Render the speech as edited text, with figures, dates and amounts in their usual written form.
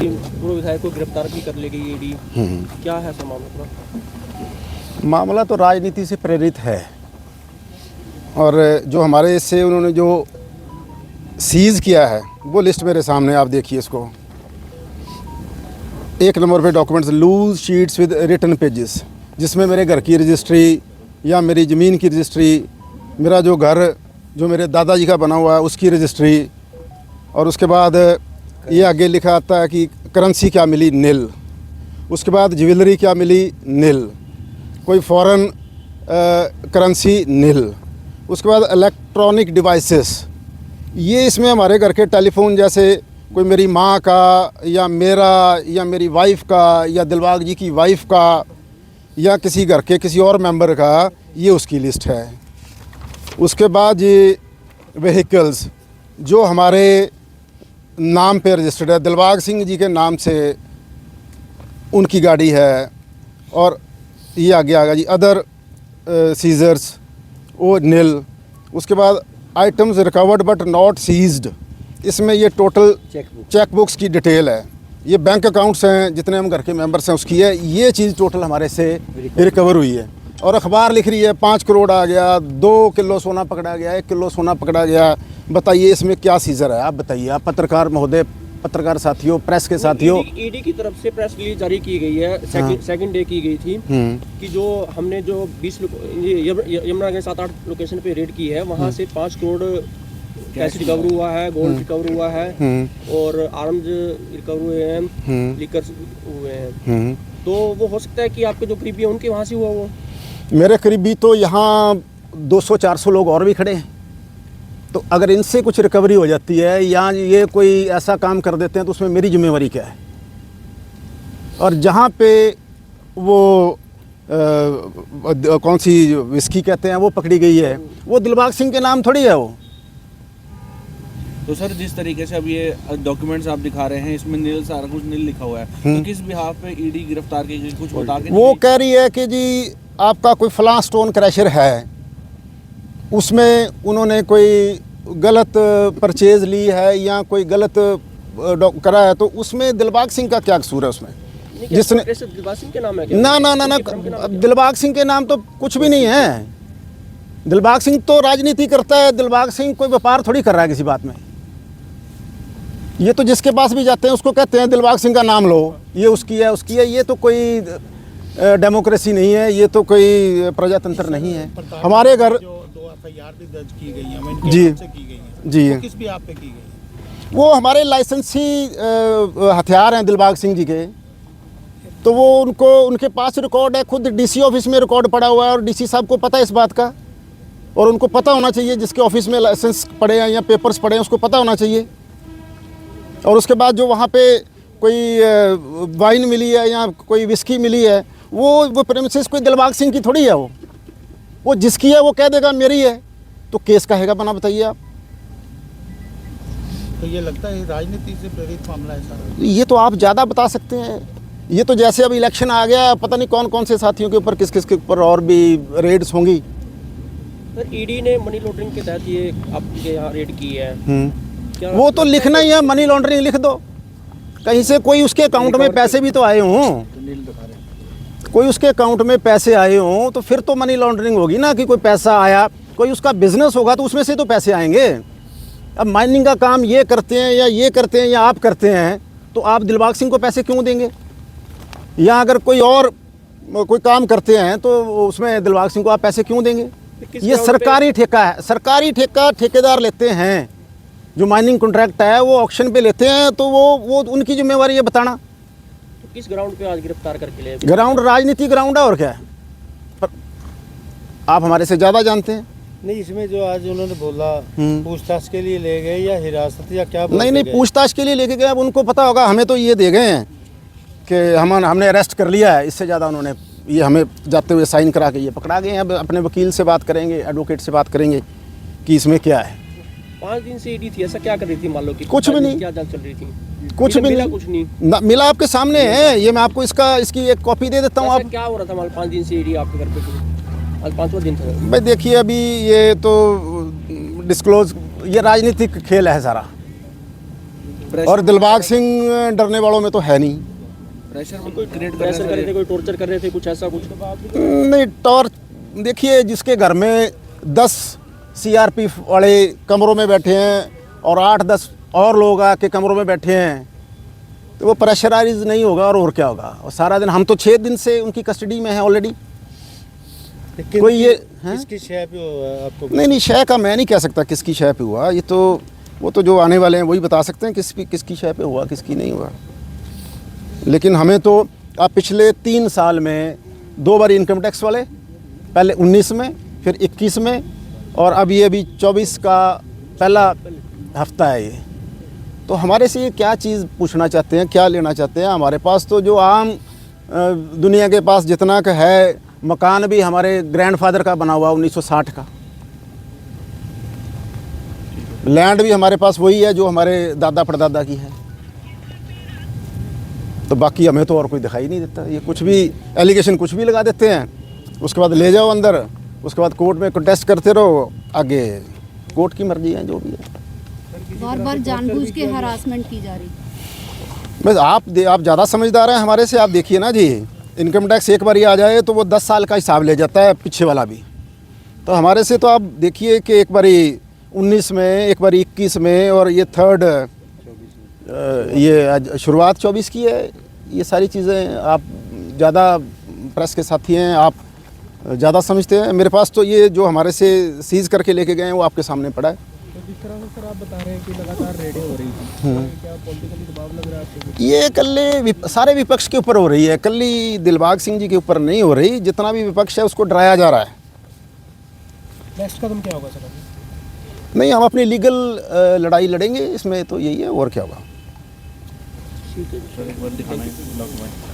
कि पूर्व विधायक को गिरफ्तार भी कर ले गई ईडी। क्या है सर मामला? मामला तो राजनीति से प्रेरित है और जो हमारे इससे उन्होंने जो सीज़ किया है वो लिस्ट मेरे सामने, आप देखिए इसको। 1 नंबर पे documents, loose sheets with written pages, जिसमें मेरे घर की रजिस्ट्री या मेरी ज़मीन की रजिस्ट्री, मेरा जो घर जो मेरे दादाजी का बना हुआ है उसकी रजिस्ट्री, और उसके बाद ये आगे लिखा आता है कि करेंसी क्या मिली, नील। उसके बाद ज्वेलरी क्या मिली, नील। कोई फॉरेन करेंसी, नील। उसके बाद इलेक्ट्रॉनिक डिवाइसेस, ये इसमें हमारे घर के टेलीफोन, जैसे कोई मेरी माँ का या मेरा या मेरी वाइफ का या दिलबाग जी की वाइफ का या किसी घर के किसी और मेंबर का, ये उसकी लिस्ट है। उसके बाद ये व्हीकल्स जो हमारे नाम पे रजिस्टर्ड है, दिलबाग सिंह जी के नाम से उनकी गाड़ी है। और ये आगे आ गया जी अदर सीजर्स, वो नील। उसके बाद items recovered but not seized, इसमें ये टोटल चेक बुक्स की डिटेल है। ये बैंक अकाउंट्स हैं जितने हम घर के मेंबर्स हैं उसकी है, ये चीज़ टोटल हमारे से रिकवर हुई है। और अखबार लिख रही है 5 करोड़ आ गया, 2 किलो सोना पकड़ा गया, 1 किलो सोना पकड़ा गया। बताइए इसमें क्या सीजर है? आप बताइए, आप पत्रकार महोदय, पत्रकार साथियों, प्रेस के साथियों। ईडी की तरफ से प्रेस रिलीज जारी की गई है, सेकंड डे की गई थी कि जो हमने जो 20 यमुना 7-8 लोकेशन पे रेड की है, वहाँ से 5 करोड़ कैश रिकवर हुआ है, गोल्ड रिकवर हुआ है और आर्म्स रिकवर हुए हैं, लिकर हुए हैं। तो वो हो सकता है कि आपके जो करीबी हैं उनके वहाँ से हुआ। वो मेरे करीबी तो यहाँ 200-400 लोग और भी खड़े हैं, तो अगर इनसे कुछ रिकवरी हो जाती है या ये कोई ऐसा काम कर देते हैं तो उसमें मेरी जिम्मेवारी क्या है? और जहाँ पे वो कौन सी विस्की कहते हैं वो पकड़ी गई है, वो दिलबाग सिंह के नाम थोड़ी है वो। तो सर जिस तरीके से अब ये डॉक्यूमेंट्स आप दिखा रहे हैं, इसमें नील, सारा कुछ नील लिखा हुआ है, तो किस बिहाफ पे ईडी गिरफ्तार की गई, कुछ बता के? वो कह रही है कि जी आपका कोई फलां स्टोन क्रैशर है, उसमें उन्होंने कोई गलत परचेज़ ली है या कोई गलत करा है, तो उसमें दिलबाग सिंह का क्या कसूर है उसमें? जिसने दिलबाग सिंह के नाम है? ना दिलबाग सिंह के नाम तो कुछ भी नहीं है। दिलबाग सिंह तो राजनीति करता है, दिलबाग सिंह कोई व्यापार थोड़ी कर रहा है किसी बात में। ये तो जिसके पास भी जाते हैं उसको कहते हैं दिलबाग सिंह का नाम लो, ये उसकी है उसकी है। ये तो कोई डेमोक्रेसी नहीं है, ये तो कोई प्रजातंत्र नहीं है। हमारे घर जो 2 FIR भी दर्ज की गई हैं, जी से की गई हैं, जी, तो किस भी आप पे की गई? वो हमारे लाइसेंसी हथियार हैं दिलबाग सिंह जी के, तो वो उनके पास रिकॉर्ड है, खुद डीसी ऑफिस में रिकॉर्ड पड़ा हुआ है और डीसी साहब को पता है इस बात का, और उनको पता होना चाहिए, जिसके ऑफिस में लाइसेंस पड़े हैं या पेपर्स पड़े हैं उसको पता होना चाहिए। और उसके बाद जो वहाँ पे कोई वाइन मिली है या कोई विस्की मिली है, वो प्रेमिसेस कोई दिलबाग सिंह की थोड़ी है। वो जिसकी है वो कह देगा मेरी है, तो केस कहेगा बना, बताइए आप। तो ये लगता है राजनीति से प्रेरित मामला है सारा? ये तो आप ज़्यादा बता सकते हैं। ये तो जैसे अब इलेक्शन आ गया, पता नहीं कौन कौन से साथियों के ऊपर किस किस के ऊपर और भी रेड्स होंगी। सर ईडी ने मनी लॉन्ड्रिंग के तहत ये आपके यहाँ रेड की है, वो तो लिखना ही है, मनी लॉन्ड्रिंग लिख दो। कहीं से कोई उसके अकाउंट में पैसे भी तो आए हों, कोई उसके अकाउंट में पैसे आए हों, तो फिर तो मनी लॉन्ड्रिंग होगी ना, कि कोई पैसा आया, कोई उसका बिजनेस होगा तो उसमें से तो पैसे आएंगे। अब माइनिंग का काम ये करते हैं या ये करते हैं या आप करते हैं, तो आप दिलबाग सिंह को पैसे क्यों देंगे? या अगर कोई और कोई काम करते हैं तो उसमें दिलबाग सिंह को आप पैसे क्यों देंगे? ये सरकारी ठेका है, सरकारी ठेका ठेकेदार लेते हैं। जो माइनिंग कॉन्ट्रैक्ट है वो ऑक्शन पे लेते हैं, तो वो उनकी जिम्मेवारी है बताना। तो किस ग्राउंड पे आज गिरफ्तार करके ले? ग्राउंड राजनीति ग्राउंड है और क्या है, पर आप हमारे से ज़्यादा जानते हैं। नहीं, इसमें जो आज उन्होंने बोला पूछताछ के लिए ले गए या हिरासत या क्या? नहीं, पूछताछ के लिए लेके गए। अब उनको पता होगा, हमें तो ये दे गए हैं कि हमने अरेस्ट कर लिया है। इससे ज़्यादा उन्होंने ये हमें जाते हुए साइन करा के ये पकड़ा गए हैं। अब अपने वकील से बात करेंगे, एडवोकेट से बात करेंगे कि इसमें क्या है। 5 दिन से ईडी थी, ऐसा क्या कर रही थी? मान लो कि कुछ भी नहीं, क्या जांच चल रही थी? कुछ भी नहीं, कुछ नहीं मिला आपके सामने है। ये मैं आपको इसकी एक कॉपी दे देता हूँ। आप क्या हो रहा था? मान 5 दिन से ईडी आपके घर पे थी, आज 5वां दिन था। भाई देखिए, अभी ये तो डिस्क्लोज, ये राजनीतिक खेल है सारा। और दिलबाग सिंह डरने वालों में तो है नहीं। प्रेशर क्रिएट प्रेशर कर रहे थे, कोई टॉर्चर कर रहे थे, कुछ ऐसा कुछ? नहीं, टॉर्च देखिए, जिसके घर में 10 CRP वाले कमरों में बैठे हैं और 8-10 और लोग आके कमरों में बैठे हैं, तो वो प्रेशराइज नहीं होगा और क्या होगा। और सारा दिन, हम तो 6 दिन से उनकी कस्टडी में है ऑलरेडी। कोई ये हैं? किसकी शय पे हुआ आपको? नहीं, शय का मैं नहीं कह सकता किसकी शय पे हुआ, ये तो वो तो जो आने वाले हैं वही बता सकते हैं किसकी शय पे हुआ, किसकी नहीं हुआ। लेकिन हमें तो आप पिछले 3 साल में 2 बार इनकम टैक्स वाले, पहले 19 में, फिर 21 में, और अब ये अभी 24 का पहला हफ्ता है ये। तो हमारे से ये क्या चीज़ पूछना चाहते हैं, क्या लेना चाहते हैं? हमारे पास तो जो आम दुनिया के पास जितना का है, मकान भी हमारे ग्रैंडफादर का बना हुआ 1960 का, लैंड भी हमारे पास वही है जो हमारे दादा परदादा की है। तो बाकी हमें तो और कोई दिखाई नहीं देता। ये कुछ भी एलिगेशन कुछ भी लगा देते हैं, उसके बाद ले जाओ अंदर, उसके बाद कोर्ट में कंटेस्ट करते रहो, आगे कोर्ट की मर्जी है जो भी है। बार बार जानबूझ के हरासमेंट की जा रही। बस आप ज़्यादा समझदार हैं हमारे से। आप देखिए ना जी, इनकम टैक्स एक बार ही आ जाए तो वो 10 साल का हिसाब ले जाता है, पीछे वाला भी। तो हमारे से तो आप देखिए कि एक बारी 19 में, एक बारी 21 में, और ये थर्ड ये शुरुआत 24 की है। ये सारी चीज़ें आप ज़्यादा प्रेस के साथी हैं, आप ज़्यादा समझते हैं। मेरे पास तो ये जो हमारे से सीज़ करके लेके गए हैं वो आपके सामने पड़ा है। तो जिस तरह से सर आप बता रहे हैं कि लगातार रेडें हो रही थी, क्या पॉलिटिकली दबाव लग रहा है आपको? ये कल्ले सारे विपक्ष के ऊपर हो रही है, कल्ली दिलबाग सिंह जी के ऊपर नहीं हो रही। जितना भी विपक्ष है उसको डराया जा रहा है। नेक्स्ट कदम क्या होगा सर? नहीं, हम अपनी लीगल लड़ाई लड़ेंगे इसमें, तो यही है, और क्या होगा। एक बार दिखाना है डॉक्यूमेंट।